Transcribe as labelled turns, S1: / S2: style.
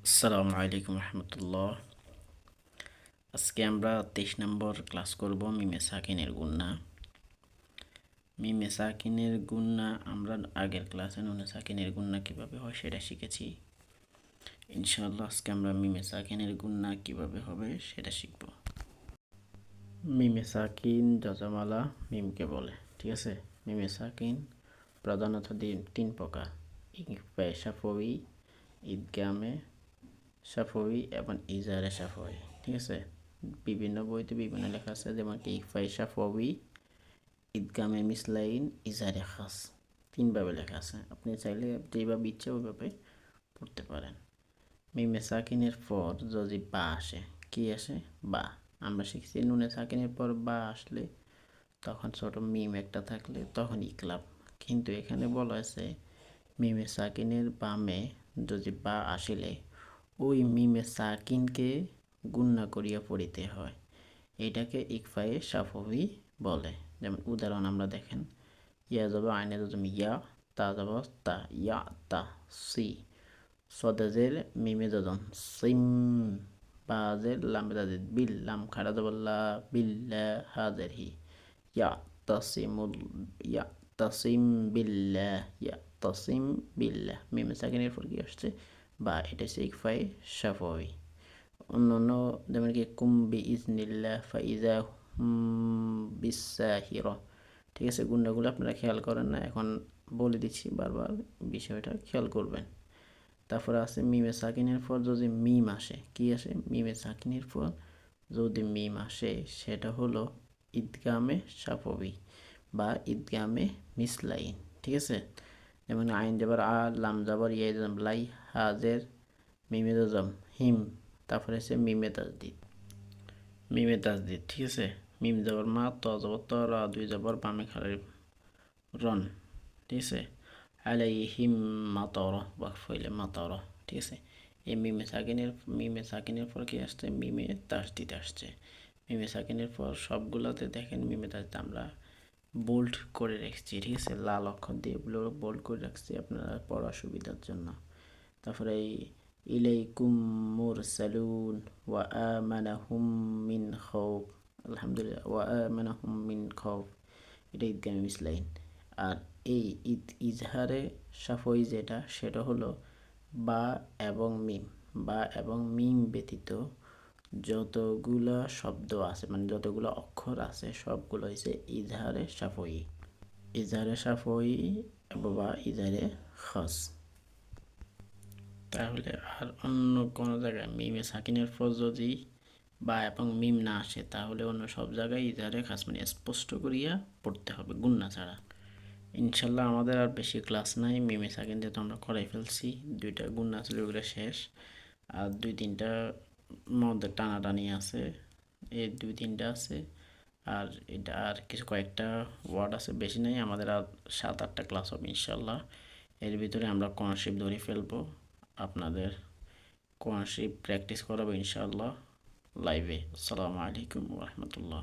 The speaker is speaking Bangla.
S1: আসসালামু আলাইকুম রহমতুল্লাহ। আজকে আমরা 23 নম্বর ক্লাস করব মিমে সাকিনের গুণনা। মিমে সাকিনের গুণনা আমরা আগের ক্লাসে নুনে সাকিনের গুণনা কিভাবে হয় সেটা শিখেছি। ইনশাআল্লাহ আজকে আমরা মিমে সাকিনের গুণনা কিভাবে হবে সেটা শিখব। মিমে সাকিন যজমালা মিমকে বলে, ঠিক আছে। মিমে সাকিন প্রধানত তিন প্রকার: ইকফা শাফাউই, ঈদগামে শাফাউই এবং ইজারে শাফাউই, ঠিক আছে। বিভিন্ন বইতে বিভিন্ন লেখা আছে, যেমন ইকফা শাফাউই, ঈদগামে মিসলাইন, ইজারে খাস, তিনভাবে লেখা আছে। আপনি চাইলে যেভাবে ইচ্ছে ওইভাবে পড়তে পারেন। মিমে সাকিনের পর যদি বা আসে, কি আসে? বা। আমরা শিখছি নুনে সাকিনের পর বা আসলে তখন ছোট মিম একটা থাকলে তখন ইকলাব। কিন্তু এখানে বলা আছে মিমে সাকিনের বামে যদি বা আসিলে ওই মিমে সাকিনকে গুণনা করিয়া পড়িতে হয়। এটাকে ইকফায়ে শাফাউই বলে। যেমন উদাহরণ আমরা দেখেন, ইয়া যাব আইনে যজম ইয়া, তা যাব তা, ইয়া তা সি, সদেজের মিমে যজম সিম, বাজের লামে তাজিদ বিল, লাম খাড়া যাব লা, বিল্লা হাজের হি, ইয়া তাসিমুল, ইয়া তাসিম বিল্লাহ, ইয়া তাসিম বিল্লাহ। মিমে সাকিনের পর কি আসছে? বা। এটা হচ্ছে ইকফায়ে শাফাউই। অন্যান্য যেমন কি কুম বি ইজনিল্লাহ ফাইজা বিসাহিরা, ঠিক আছে। গুণাগুলো আপনারা খেয়াল করেন না, এখন বলে দিচ্ছি, বারবার বিষয়টা খেয়াল করবেন। তারপরে আছে মিমে সাকিনের পর যদি মিম আসে, কি আসে? মিমে সাকিনের পর যদি মিম আসে সেটা হলো ঈদগামে শাফাউই বা ঈদগামে মিসলাইন, ঠিক আছে। যেমন আইন যাবার আ, লাম যাবার ইয়া, লাই, হাজের মিমে যজম হিম, তারপরে আছে মিমে তাজদিদ, মিমে তাজদিদ, ঠিক আছে। মিম যাবার মা, ত যাবার ত, রা দুই যাবার বামে খালি রন, ঠিক আছে। আলাইহিম মাতর, ওয়াকফ হইলে মাতর, ঠিক আছে। এই মিমে সাকিনের পর কি আসছে? মিমে তাজদিদ আসছে। মিমে সাকিনের পর সবগুলোতে দেখেন মিমে তাজদিদ আমরা বোল্ড করে রাখছি, ঠিক আছে। লাল অক্ষর দিয়ে বোল্ড করে রাখছি আপনারা পড়ার সুবিধার জন্য। তারপরে এই ইলাইকুম মুরসালুন ওয়া আমানাহুম মিন খাউফ, আলহামদুলিল্লাহ, ওয়া আমানাহুম মিন খাউফ, এটা ঈদগামে মিসলাইন। আর এই ইজহারে শাফাউই যেটা, সেটা হলো বা এবং মিম। বা এবং মিম ব্যতীত যতগুলো শব্দ আছে, মানে যতগুলো অক্ষর আছে সবগুলো হচ্ছে ইজহারে শাফাউই, ইজহারে শাফাউই বা ইজহারে খাস। তাহলে আর অন্য কোনো জায়গায় মিমে সাকিনের পর যদি বা এবং মিম না আসে তাহলে অন্য সব জায়গায় ইজহারে খাস মানে স্পষ্ট করিয়া পড়তে হবে, গুণনা ছাড়া। ইনশাল্লাহ আমাদের আর বেশি ক্লাস নাই। মিমে সাকিন যেহেতু আমরা করাই ফেলছি, দুইটা গুণনা ছিল ওগুলো শেষ, আর দুই তিনটা মধ্যে টানাটানি আছে, এই দুই তিনটা আছে। আর এটা আর কিছু কয়েকটা ওয়ার্ড আছে, বেশি নাই। আমাদের আর 7-8টা ক্লাস হবে ইনশাল্লাহ। এর ভিতরে আমরা কনসেপ্ট ধরে ফেলবো, আপনাদের কনসেপ্ট প্র্যাকটিস করাবো ইনশাআল্লাহ লাইভে। আসসালামু আলাইকুম ওয়া রাহমাতুল্লাহ।